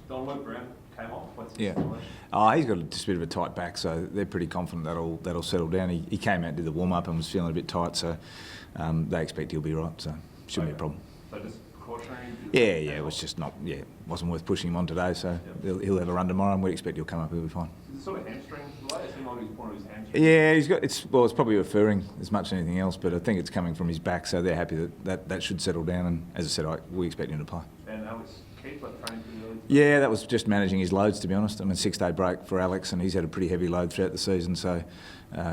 Don Luke Brown came off. What's his Yeah. situation? He's got just a bit of a tight back, so they're pretty confident that'll settle down. He came out and did the warm-up and was feeling a bit tight, so they expect he'll be right, so shouldn't be a problem. So just cautionary? Yeah, it was just wasn't worth pushing him on today, so he'll have a run tomorrow and we expect he'll come up, he'll be fine. Is it sort of hamstring delay? It seemed like he was pointing his hamstring. Yeah, it's probably referring as much as anything else, but I think it's coming from his back, so they're happy that should settle down, and as I said, we expect him to play. And Alex Keith, training pretty early? Yeah, that was just managing his loads, to be honest. I mean, 6-day break for Alex, and he's had a pretty heavy load throughout the season, so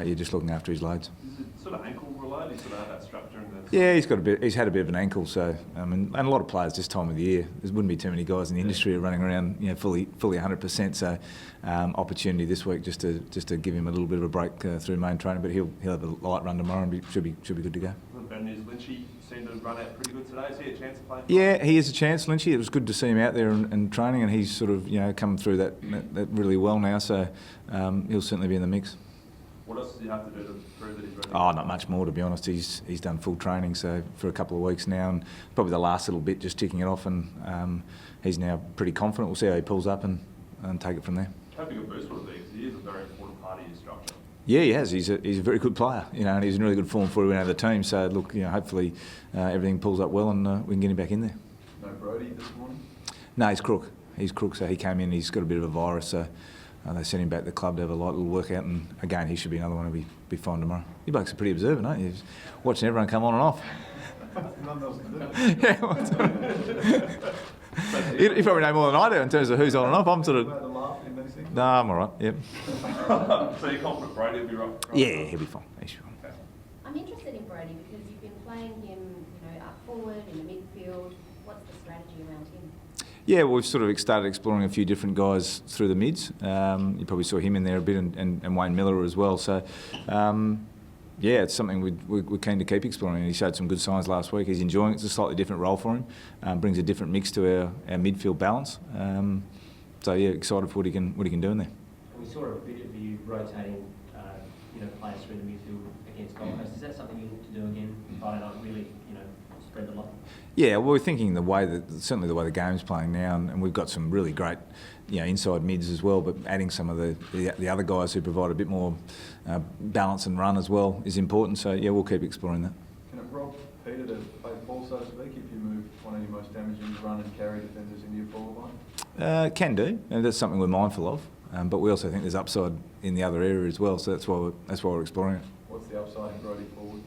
you're just looking after his loads. Is it sort of ankle related? He sort of had that structure in the... Yeah, he's had a bit of an ankle, so and a lot of players this time of the year. There wouldn't be too many guys in the industry who are running around, fully 100%. So opportunity this week just to give him a little bit of a break through main training, but he'll have a light run tomorrow and should be good to go. Bad news, Lynchy seemed to run out pretty good today. Is he a chance of playing? Yeah, he is a chance, Lynchy. It was good to see him out there and training, and he's sort of come through that really well now. So he'll certainly be in the mix. What else does he have to do to prove that he's ready? Oh, not much more, to be honest. He's done full training so for a couple of weeks now, and probably the last little bit just ticking it off, and he's now pretty confident. We'll see how he pulls up and take it from there. How big a boost would it be? Because he is a very important part of your structure. Yeah, he has. He's a very good player, and he's in really good form for everyone out of the team. So look, hopefully everything pulls up well and we can get him back in there. No Brody this morning? No, he's crook. So he came in. He's got a bit of a virus, so they sent him back to the club to have a light little workout. And again, he should be another one to be fine tomorrow. You blokes are pretty observant, aren't you? Just watching everyone come on and off. You probably know more than I do in terms of who's on and off. I'm sort of. No, I'm all right. Yep. So you're confident Brady will be right? Yeah, he'll be fine. He should be fine. Okay. I'm interested in Brody because you've been playing him, up forward in the midfield. What's the strategy around him? Yeah, well, we've sort of started exploring a few different guys through the mids. You probably saw him in there a bit, and Wayne Miller as well. So, yeah, it's something we're keen to keep exploring. He showed some good signs last week. He's enjoying it. It's a slightly different role for him. Brings a different mix to our midfield balance. So yeah, excited for what he can do in there. We saw a bit of you rotating, players through the midfield against Gold Coast. Is that something you look to do again Friday night? Really, spread the lot. Yeah, well, we're thinking certainly the way the game's playing now, and we've got some really great, inside mids as well. But adding some of the other guys who provide a bit more balance and run as well is important. So yeah, we'll keep exploring that. Can it rob Peter to play ball, so to speak, if you move one of your most damaging run and carry defenders into your forward line? Can do, and that's something we're mindful of. But we also think there's upside in the other area as well. So that's why we're exploring it. What's the upside in Brody forward?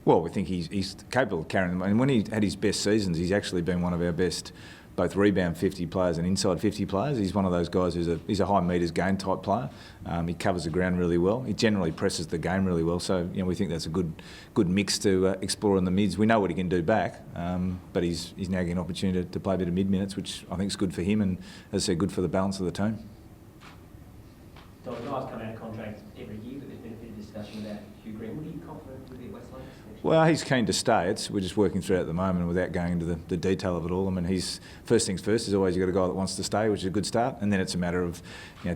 Well, we think he's capable of carrying them. And when he had his best seasons, he's actually been one of our best, both rebound 50 players and inside 50 players. He's one of those guys he's a high metres gain type player. He covers the ground really well. He generally presses the game really well. So we think that's a good mix to explore in the mids. We know what he can do back, but he's now getting an opportunity to play a bit of mid minutes, which I think is good for him and, as I said, good for the balance of the team. So the guys come out of contract every year, but there's been a bit of discussion about Hugh Greenwood. Are you confident with the Westlands? Well, he's keen to stay. We're just working through it at the moment without going into the detail of it all. I mean, he's first things first is always you've got a guy that wants to stay, which is a good start, and then it's a matter of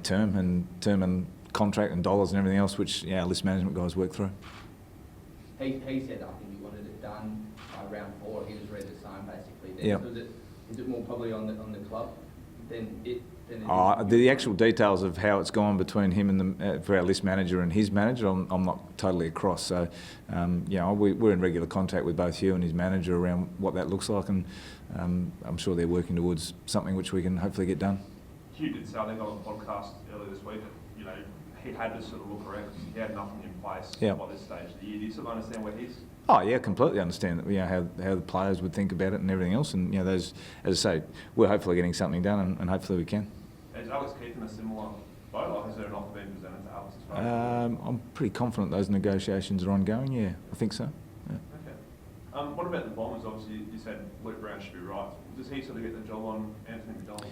term and contract and dollars and everything else, which our list management guys work through. He said, I think he wanted it done by round 4. He was ready to sign basically. Then. Yeah. So is it more probably on the club than it? The actual details of how it's gone between him and for our list manager and his manager, I'm not totally across. So, we're in regular contact with both Hugh and his manager around what that looks like, and I'm sure they're working towards something which we can hopefully get done. Hugh did say, I think on the podcast earlier this week, that he had to sort of look around because he had nothing in place by this stage of the year. Do you sort of understand where he's? Oh yeah, completely understand that. How the players would think about it and everything else, and those, as I say, we're hopefully getting something done, and hopefully we can. Is Alex Keith in a similar boat, or has there an offer been presented to Alex as well? I'm pretty confident those negotiations are ongoing. Yeah, I think so. Yeah. Okay. What about the Bombers? Obviously, you said Luke Brown should be right. Does he sort of get the job on Anthony McDonald?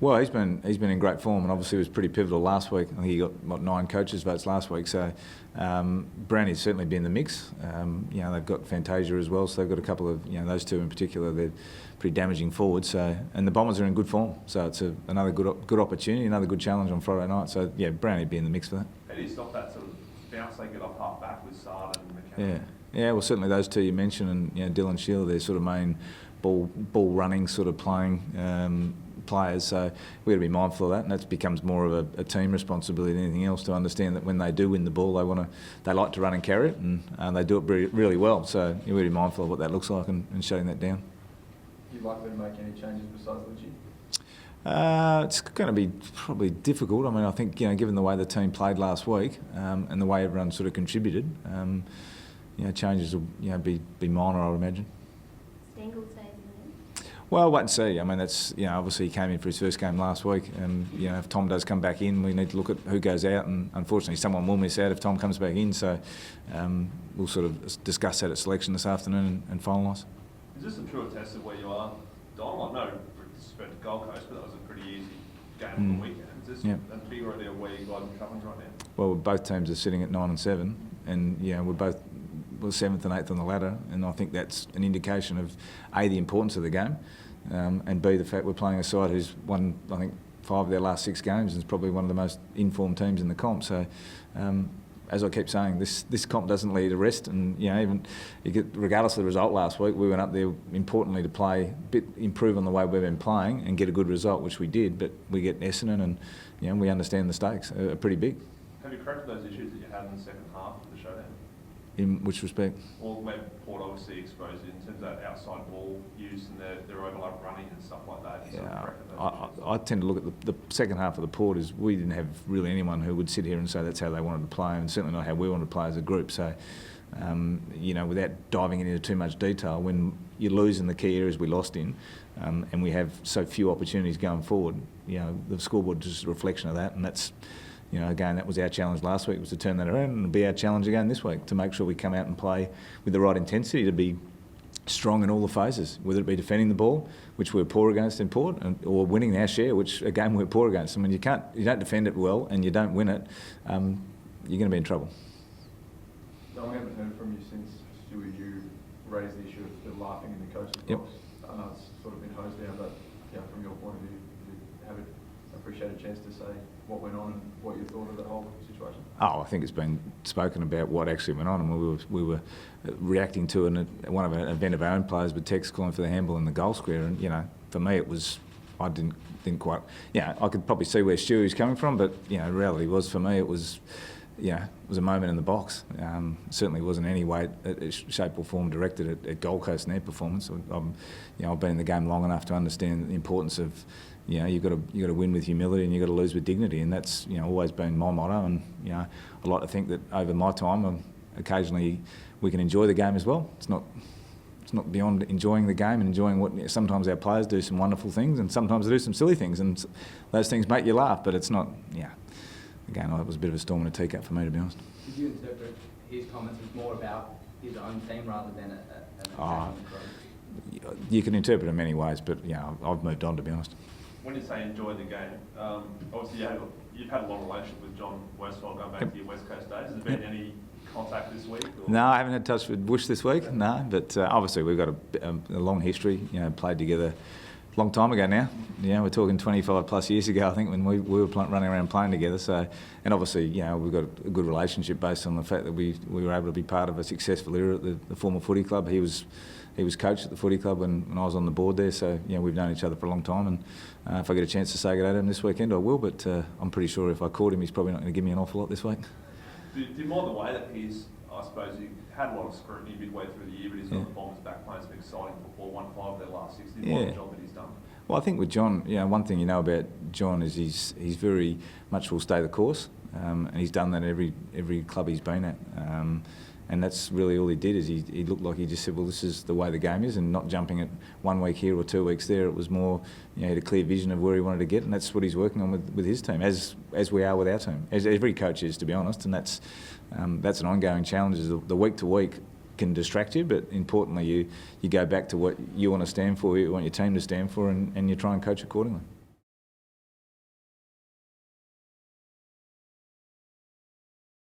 Well, he's been in great form, and obviously was pretty pivotal last week. I think he got 9 coaches' votes last week. So Brownie's certainly been in the mix. They've got Fantasia as well, so they've got a couple of those two in particular. They're pretty damaging forward. So and the Bombers are in good form. So it's another good opportunity, another good challenge on Friday night. So yeah, Brownie'd be in the mix for that. How do you stop that sort of bounce they get off half back with Sard and McKenna? Yeah. Well, certainly those two you mentioned, and Dylan Shearer, they're sort of main ball running, sort of playing players. So we've got to be mindful of that, and that becomes more of a team responsibility than anything else, to understand that when they do win the ball, they like to run and carry it, and they do it really well. So you've got to be mindful of what that looks like and shutting that down. Are you likely to make any changes besides Lucci? It's going to be probably difficult. I mean, I think, given the way the team played last week, and the way everyone sort of contributed, changes will be minor, I would imagine. Stengel stays in the end? Well, wait and see. I mean, that's, obviously he came in for his first game last week, and if Tom does come back in, we need to look at who goes out, and unfortunately someone will miss out if Tom comes back in. So we'll sort of discuss that at selection this afternoon and finalise. Is this a truer test of where you are, Don? I know with respect to Gold Coast, but that was a pretty easy game on the weekend. Is this a bigger idea of where you guys are travelling right now? Well, both teams are sitting at 9 and 7, and we're 7th and 8th on the ladder, and I think that's an indication of A, the importance of the game, and B, the fact we're playing a side who's won, I think, 5 of their last 6 games, and is probably one of the most informed teams in the comp. So, as I keep saying, this comp doesn't lead to rest, and even regardless of the result last week, we went up there importantly to improve on the way we've been playing and get a good result, which we did. But we get Essendon, and we understand the stakes are pretty big. Have you corrected those issues that you had in the second half of the showdown? In which respect? Well, where Port obviously exposed it in terms of that outside ball use and their overlap running and stuff like that. I tend to look at the second half of the Port as we didn't have really anyone who would sit here and say that's how they wanted to play, and certainly not how we wanted to play as a group. So, without diving into too much detail, when you lose in the key areas we lost in, and we have so few opportunities going forward, the scoreboard is just a reflection of that, and that's. Again, that was our challenge last week, was to turn that around, and it'll be our challenge again this week, to make sure we come out and play with the right intensity, to be strong in all the phases, whether it be defending the ball, which we're poor against in Port, or winning our share, which again we're poor against. I mean, you don't defend it well and you don't win it, you're going to be in trouble. No, I haven't heard from you since Stuart, you raised the issue of the laughing in the coach's box. I know it's sort of been hosed down, but from your point of view, you have appreciate a chance to say what went on and what you thought of the whole situation? Oh, I think it's been spoken about what actually went on, and we were reacting to one of an event of our own players with text calling for the handball in the goal square, and for me it was, I didn't quite, I could probably see where Stu was coming from, but the reality was, for me it was, it was a moment in the box. Certainly wasn't in any way, shape or form directed at Gold Coast and their performance. I've been in the game long enough to understand the importance of, you've got to win with humility and you've got to lose with dignity, and that's always been my motto. And I like to think that over my time, occasionally we can enjoy the game as well. It's not beyond enjoying the game and enjoying what sometimes our players do some wonderful things, and sometimes they do some silly things, and those things make you laugh. But it's not. Again, it was a bit of a storm in a teacup for me, to be honest. Did you interpret his comments as more about his own team rather than an attack on the group? You can interpret it in many ways, but I've moved on, to be honest. When you say enjoy the game, obviously you've had a long relationship with John Westphal going back to your West Coast days. Has there been any contact this week? Or? No, I haven't had touch with Bush this week, no, but obviously we've got a long history, played together a long time ago now. We're talking 25 plus years ago, I think, when we were running around playing together. So, and obviously, we've got a good relationship based on the fact that we were able to be part of a successful era at the former footy club. He was coach at the footy club when I was on the board there, so we've known each other for a long time, and if I get a chance to say good day to him this weekend, I will, but I'm pretty sure if I caught him, he's probably not going to give me an awful lot this week. Did more the way that he's, I suppose, he had a lot of scrutiny midway through the year, but he's got the Bombers back playing some exciting football, won 5 of their last 6. Did more the job that he's done? Well, I think with John, one thing about John is he's very much will stay the course, and he's done that every club he's been at. And that's really all he did, is he looked like he just said, well, this is the way the game is, and not jumping at 1 week here or 2 weeks there. It was more, he had a clear vision of where he wanted to get, and that's what he's working on with his team, as we are with our team, as every coach is, to be honest. And that's an ongoing challenge. Is the week to week can distract you, but importantly, you go back to what you want to stand for, what you want your team to stand for, and you try and coach accordingly.